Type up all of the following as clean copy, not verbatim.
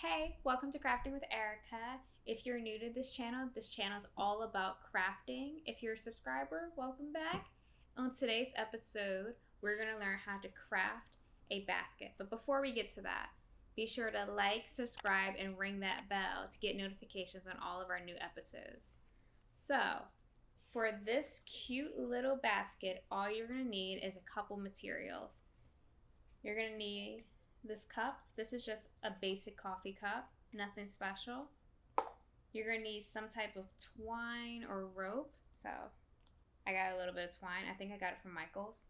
Hey, welcome to Crafting with Erica. If you're new to this channel is all about crafting. If you're a subscriber, welcome back. On today's episode, we're going to learn how to craft a basket. But before we get to that, be sure to like, subscribe, and ring that bell to get notifications on all of our new episodes. So, for this cute little basket, all you're going to need is a couple materials. You're going to need this cup. This is just a basic coffee cup, nothing special. You're going to need some type of twine or rope. So I got a little bit of twine. I think I got it from Michael's.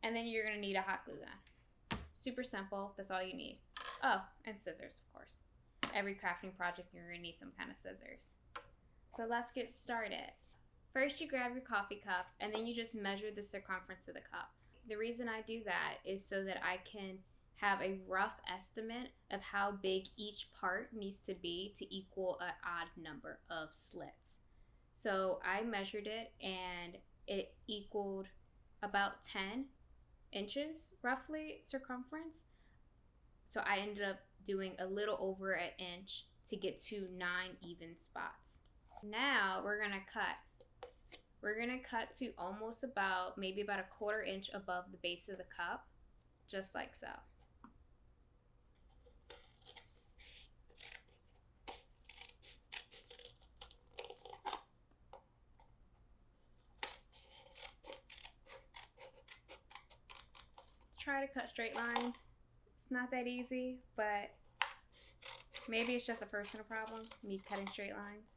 And then you're going to need a hot glue gun. Super simple. That's all you need. Oh, and scissors, of course. Every crafting project, you're going to need some kind of scissors. So let's get started. First, you grab your coffee cup, and then you just measure the circumference of the cup. The reason I do that is so that I can have a rough estimate of how big each part needs to be to equal an odd number of slits. So I measured it and it equaled about 10 inches roughly circumference. So I ended up doing a little over an inch to get to 9 even spots. Now we're gonna cut. We're going to cut to almost maybe about a quarter inch above the base of the cup, just like so. Try to cut straight lines. It's not that easy, but maybe it's just a personal problem, me cutting straight lines.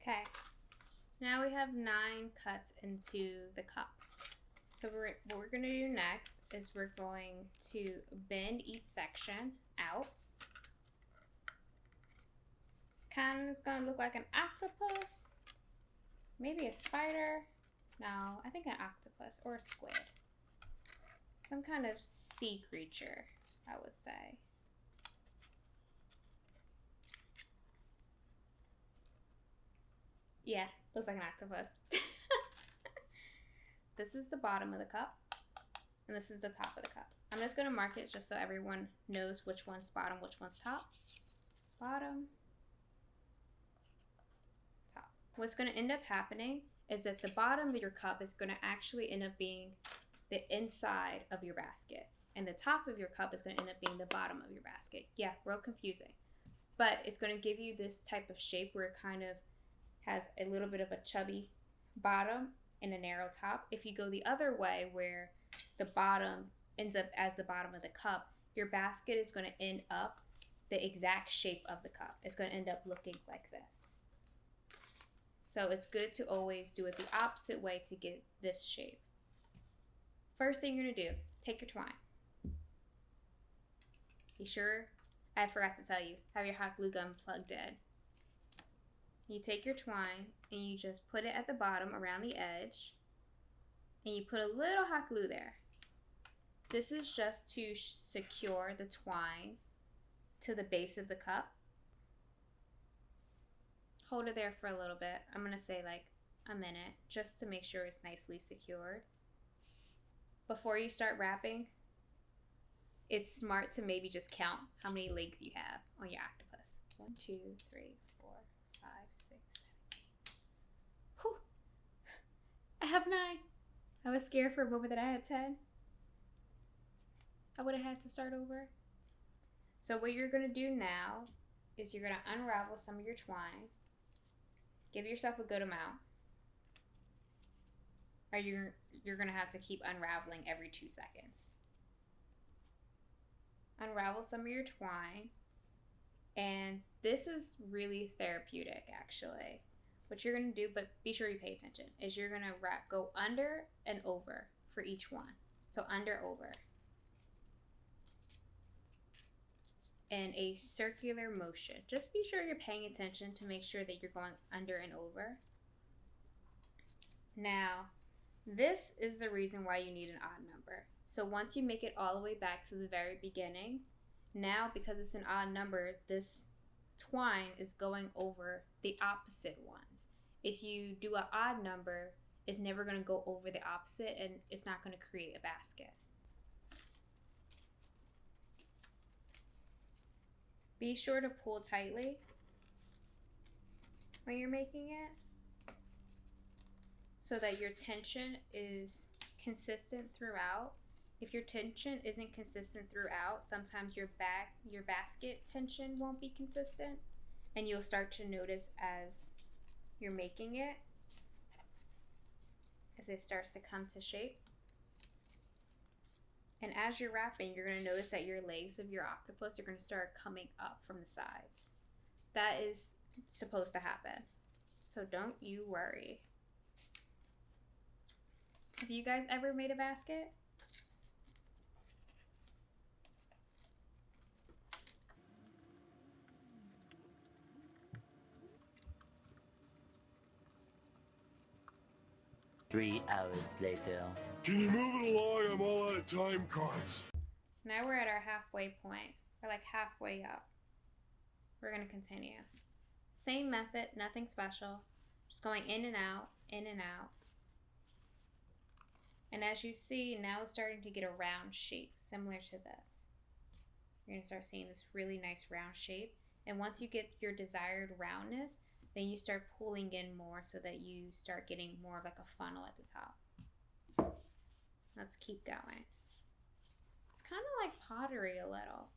Okay, now we have 9 cuts into the cup. So what we're going to do next is we're going to bend each section out. Kind of is going to look like an octopus, maybe a spider. No, I think an octopus or a squid. Some kind of sea creature, I would say. Yeah, looks like an octopus. This is the bottom of the cup, and this is the top of the cup. I'm just going to mark it just so everyone knows which one's bottom, which one's top. Bottom, top. What's going to end up happening is that the bottom of your cup is going to actually end up being the inside of your basket, and the top of your cup is going to end up being the bottom of your basket. Yeah, real confusing. But it's going to give you this type of shape where it kind of has a little bit of a chubby bottom and a narrow top. If you go the other way where the bottom ends up as the bottom of the cup, your basket is going to end up the exact shape of the cup. It's going to end up looking like this. So it's good to always do it the opposite way to get this shape. First thing you're going to do, take your twine. Be sure, I forgot to tell you, have your hot glue gun plugged in. You take your twine and you just put it at the bottom around the edge, and you put a little hot glue there. This is just to secure the twine to the base of the cup. Hold it there for a little bit. I'm going to say like a minute just to make sure it's nicely secured. Before you start wrapping, it's smart to maybe just count how many legs you have on your octopus. 1, 2, 3, 4, 5, 6, 7, 8. Whew. I have 9. I was scared for a moment that I had 10. I would have had to start over. So what you're going to do now is you're going to unravel some of your twine. Give yourself a good amount. Or you're going to have to keep unraveling every 2 seconds. Unravel some of your twine. And this is really therapeutic, actually. What you're going to do, but be sure you pay attention, is you're going to go under and over for each one. So under, over. In a circular motion. Just be sure you're paying attention to make sure that you're going under and over. Now, this is the reason why you need an odd number. So once you make it all the way back to the very beginning, now because it's an odd number, this twine is going over the opposite ones. If you do an odd number, is never going to go over the opposite, and it's not going to create a basket. Be sure to pull tightly when you're making it so that your tension is consistent throughout. If your tension isn't consistent throughout, sometimes your basket tension won't be consistent, and you'll start to notice as you're making it, as it starts to come to shape. And as you're wrapping, you're going to notice that your legs of your octopus are going to start coming up from the sides. That is supposed to happen. So don't you worry. Have you guys ever made a basket? Three hours later. Can you move it along? I'm all out of time cards. Now we're at our halfway point. We're like halfway up. We're going to continue. Same method, nothing special. Just going in and out, in and out. And as you see, now it's starting to get a round shape, similar to this. You're going to start seeing this really nice round shape. And once you get your desired roundness, then you start pulling in more so that you start getting more of like a funnel at the top. Let's keep going. It's kind of like pottery a little,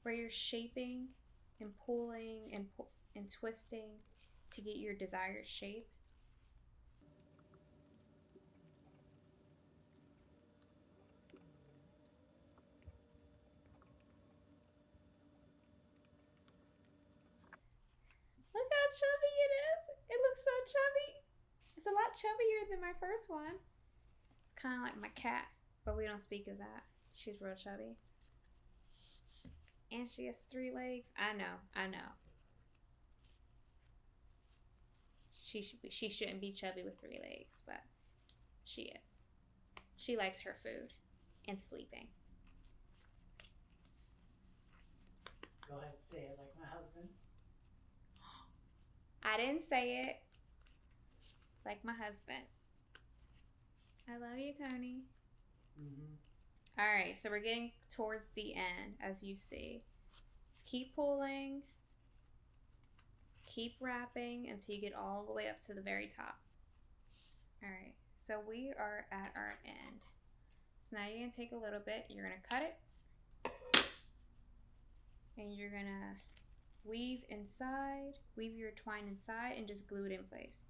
where you're shaping and pulling and twisting to get your desired shape. Look how chubby it is. It looks so chubby. It's a lot chubbier than my first one. It's kind of like my cat, but we don't speak of that. She's real chubby. And she has 3 legs. I know. She shouldn't be chubby with 3 legs, but she is. She likes her food and sleeping. Go ahead and say it like my husband. I didn't say it like my husband. I love you, Tony. All right, so we're getting towards the end, as you see. Just keep pulling, keep wrapping until you get all the way up to the very top. All right, so we are at our end. So now you're gonna take a little bit, you're gonna cut it, and you're gonna weave inside, weave your twine inside, and just glue it in place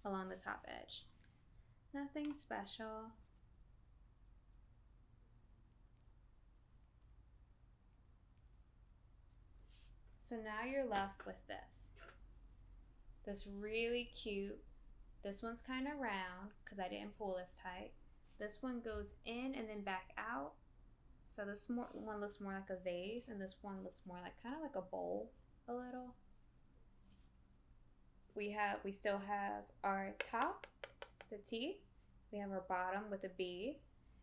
along the top edge. Nothing special. So now you're left with this. This really cute. This one's kind of round because I didn't pull this tight. This one goes in and then back out. So this one looks more like a vase, and this one looks more like kind of like a bowl a little. We still have our top, the T. We have our bottom with a B,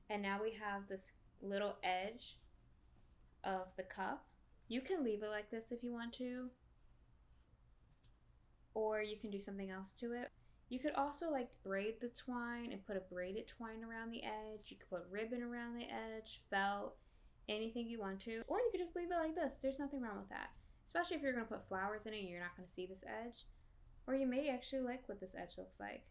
and now we have this little edge of the cup. You can leave it like this if you want to, or you can do something else to it. You could also like braid the twine and put a braided twine around the edge. You could put ribbon around the edge, felt, anything you want to, or you could just leave it like this. There's nothing wrong with that, especially if you're going to put flowers in it. You're not going to see this edge, or you may actually like what this edge looks like.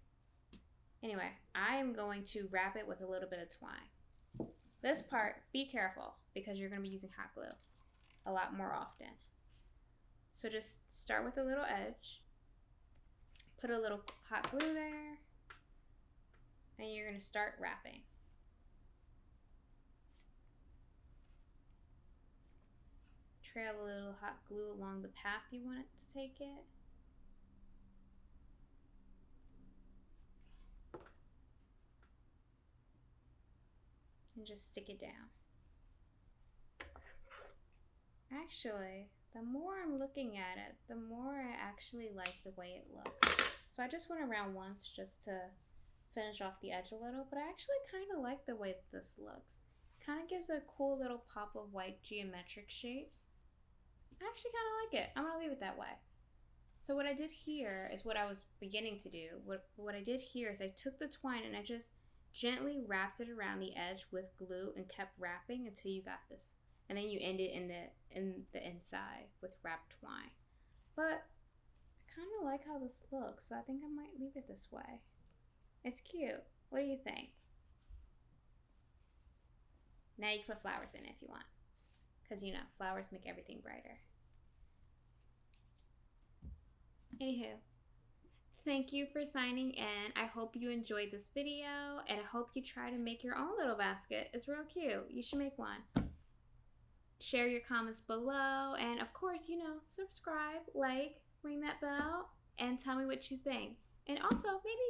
Anyway, I am going to wrap it with a little bit of twine. This part, be careful because you're going to be using hot glue a lot more often. So just start with a little edge, put a little hot glue there, and you're going to start wrapping. Trail a little hot glue along the path you want it to take it. And just stick it down. Actually, the more I'm looking at it, the more I actually like the way it looks. So I just went around once just to finish off the edge a little, but I actually kind of like the way this looks. It kind of gives a cool little pop of white geometric shapes. I actually kind of like it. I'm going to leave it that way. So what I did here is what I was beginning to do. What I did here is I took the twine and I just gently wrapped it around the edge with glue and kept wrapping until you got this. And then you end it in the inside with wrapped twine. But I kind of like how this looks, so I think I might leave it this way. It's cute. What do you think? Now you can put flowers in it if you want. Because, you know, flowers make everything brighter. Anywho, thank you for signing in. I hope you enjoyed this video, and I hope you try to make your own little basket. It's real cute. You should make one. Share your comments below, and of course, you know, subscribe, like, ring that bell, and tell me what you think. And also, maybe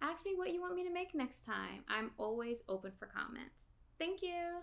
ask me what you want me to make next time. I'm always open for comments. Thank you.